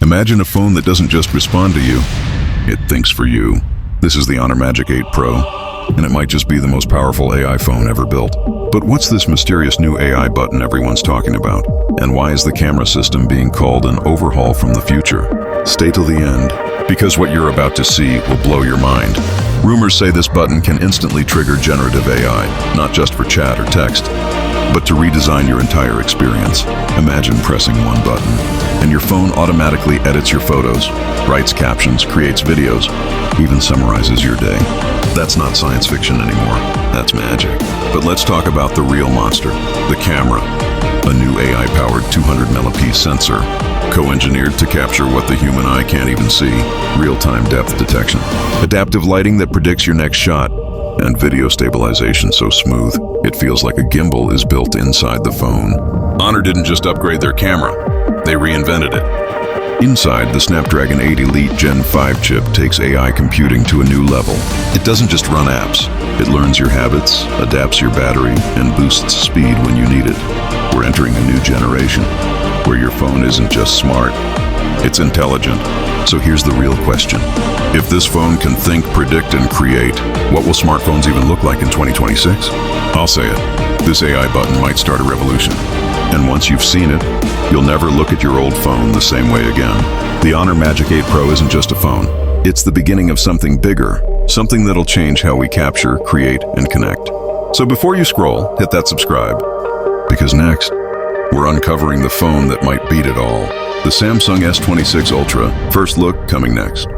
Imagine a phone that doesn't just respond to you, it thinks for you. This is the Honor Magic 8 Pro, and it might just be the most powerful AI phone ever built. But what's this mysterious new AI button everyone's talking about? And why is the camera system being called an overhaul from the future? Stay till the end, because what you're about to see will blow your mind. Rumors say this button can instantly trigger generative AI, not just for chat or text, but to redesign your entire experience. Imagine pressing one button, and your phone automatically edits your photos, writes captions, creates videos, even summarizes your day. That's not science fiction anymore, that's magic. But let's talk about the real monster, the camera. A new AI-powered 200-megapixel sensor, co-engineered to capture what the human eye can't even see, real-time depth detection, adaptive lighting that predicts your next shot, and video stabilization so smooth, it feels like a gimbal is built inside the phone. Honor didn't just upgrade their camera, they reinvented it. Inside, the Snapdragon 8 Elite Gen 5 chip takes AI computing to a new level. It doesn't just run apps, it learns your habits, adapts your battery, and boosts speed when you need it. We're entering a new generation, where your phone isn't just smart, it's intelligent. So here's the real question. If this phone can think, predict, and create, what will smartphones even look like in 2026? I'll say it, this AI button might start a revolution. And once you've seen it, you'll never look at your old phone the same way again. The Honor Magic 8 Pro isn't just a phone. It's the beginning of something bigger, something that'll change how we capture, create, and connect. So before you scroll, hit that subscribe. Because next, we're uncovering the phone that might beat it all. The Samsung S26 Ultra, first look coming next.